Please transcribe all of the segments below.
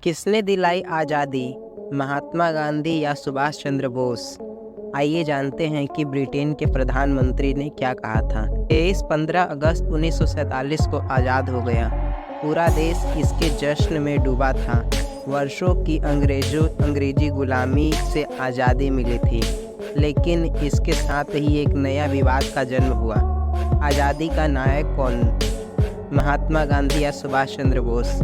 किसने दिलाई आज़ादी, महात्मा गांधी या सुभाष चंद्र बोस? आइए जानते हैं कि ब्रिटेन के प्रधानमंत्री ने क्या कहा था। देश 15 अगस्त 1947 को आज़ाद हो गया। पूरा देश इसके जश्न में डूबा था। वर्षों की अंग्रेजी गुलामी से आज़ादी मिली थी, लेकिन इसके साथ ही एक नया विवाद का जन्म हुआ। आज़ादी का नायक कौन, महात्मा गांधी या सुभाष चंद्र बोस?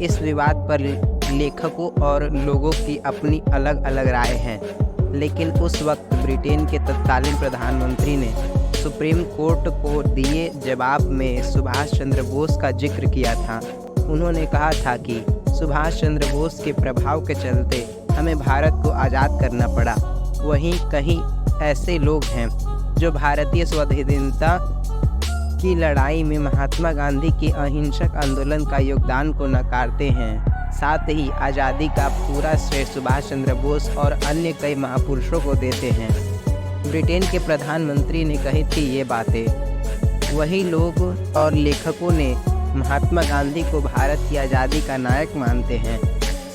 इस विवाद पर लेखकों और लोगों की अपनी अलग अलग राय हैं, लेकिन उस वक्त ब्रिटेन के तत्कालीन प्रधानमंत्री ने सुप्रीम कोर्ट को दिए जवाब में सुभाष चंद्र बोस का जिक्र किया था। उन्होंने कहा था कि सुभाष चंद्र बोस के प्रभाव के चलते हमें भारत को आज़ाद करना पड़ा। वहीं कहीं ऐसे लोग हैं जो भारतीय स्वाधीनता की लड़ाई में महात्मा गांधी के अहिंसक आंदोलन का योगदान को नकारते हैं। साथ ही आज़ादी का पूरा श्रेय सुभाष चंद्र बोस और अन्य कई महापुरुषों को देते हैं। ब्रिटेन के प्रधानमंत्री ने कही थी ये बातें। वही लोग और लेखकों ने महात्मा गांधी को भारत की आज़ादी का नायक मानते हैं।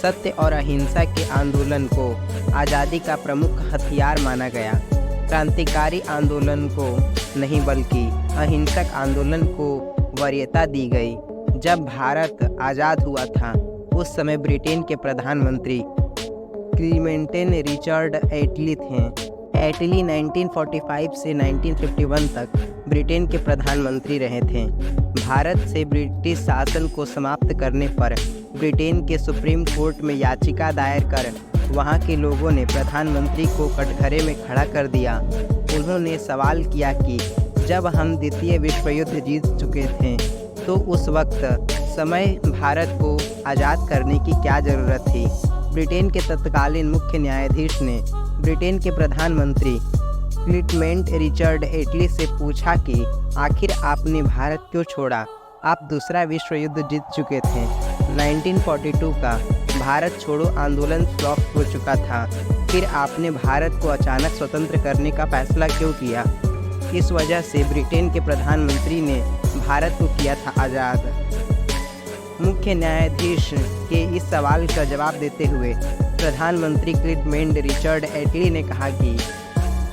सत्य और अहिंसा के आंदोलन को आज़ादी का प्रमुख हथियार माना गया। क्रांतिकारी आंदोलन को नहीं बल्कि अहिंसक आंदोलन को वरीयता दी गई। जब भारत आज़ाद हुआ था उस समय ब्रिटेन के प्रधानमंत्री क्लीमेंटन रिचर्ड एटली थे। एटली 1945 से 1951 तक ब्रिटेन के प्रधानमंत्री रहे थे। भारत से ब्रिटिश शासन को समाप्त करने पर ब्रिटेन के सुप्रीम कोर्ट में याचिका दायर कर वहां के लोगों ने प्रधानमंत्री को कटघरे में खड़ा कर दिया। उन्होंने सवाल किया कि जब हम द्वितीय विश्व युद्ध जीत चुके थे तो उस वक्त समय भारत को आज़ाद करने की क्या ज़रूरत थी। ब्रिटेन के तत्कालीन मुख्य न्यायाधीश ने ब्रिटेन के प्रधानमंत्री क्लीमेंट रिचर्ड एटली से पूछा कि आखिर आपने भारत क्यों छोड़ा? आप दूसरा विश्व युद्ध जीत चुके थे। 1942 का भारत छोड़ो आंदोलन फ्लॉप हो चुका था, फिर आपने भारत को अचानक स्वतंत्र करने का फैसला क्यों किया? इस वजह से ब्रिटेन के प्रधानमंत्री ने भारत को किया था आज़ाद। मुख्य न्यायाधीश के इस सवाल का जवाब देते हुए प्रधानमंत्री क्लीमेंट रिचर्ड एटली ने कहा कि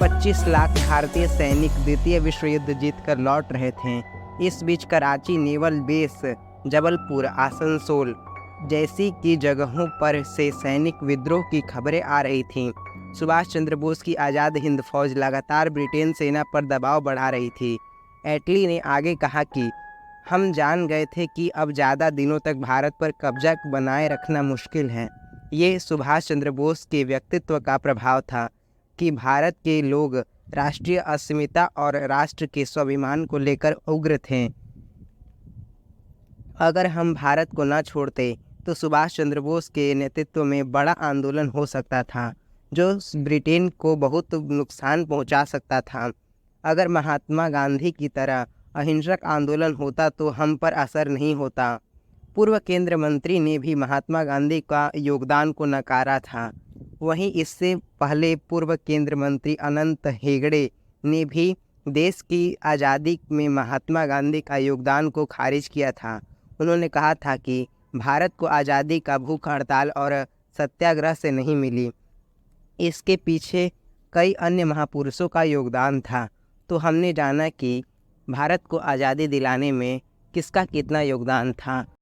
25 लाख भारतीय सैनिक द्वितीय विश्व युद्ध जीतकर लौट रहे थे। इस बीच कराची नेवल बेस, जबलपुर, आसनसोल जैसी की जगहों पर से सैनिक विद्रोह की खबरें आ रही थीं। सुभाष चंद्र बोस की आज़ाद हिंद फौज लगातार ब्रिटेन सेना पर दबाव बढ़ा रही थी। एटली ने आगे कहा कि हम जान गए थे कि अब ज़्यादा दिनों तक भारत पर कब्जा बनाए रखना मुश्किल है। ये सुभाष चंद्र बोस के व्यक्तित्व का प्रभाव था कि भारत के लोग राष्ट्रीय अस्मिता और राष्ट्र के स्वाभिमान को लेकर उग्र थे। अगर हम भारत को न छोड़ते तो सुभाष चंद्र बोस के नेतृत्व में बड़ा आंदोलन हो सकता था जो ब्रिटेन को बहुत नुकसान पहुंचा सकता था। अगर महात्मा गांधी की तरह अहिंसक आंदोलन होता तो हम पर असर नहीं होता। पूर्व केंद्र मंत्री ने भी महात्मा गांधी का योगदान को नकारा था। वहीं इससे पहले पूर्व केंद्र मंत्री अनंत हेगड़े ने भी देश की आज़ादी में महात्मा गांधी का योगदान को खारिज किया था। उन्होंने कहा था कि भारत को आज़ादी का भूख हड़ताल और सत्याग्रह से नहीं मिली, इसके पीछे कई अन्य महापुरुषों का योगदान था। तो हमने जाना कि भारत को आज़ादी दिलाने में किसका कितना योगदान था।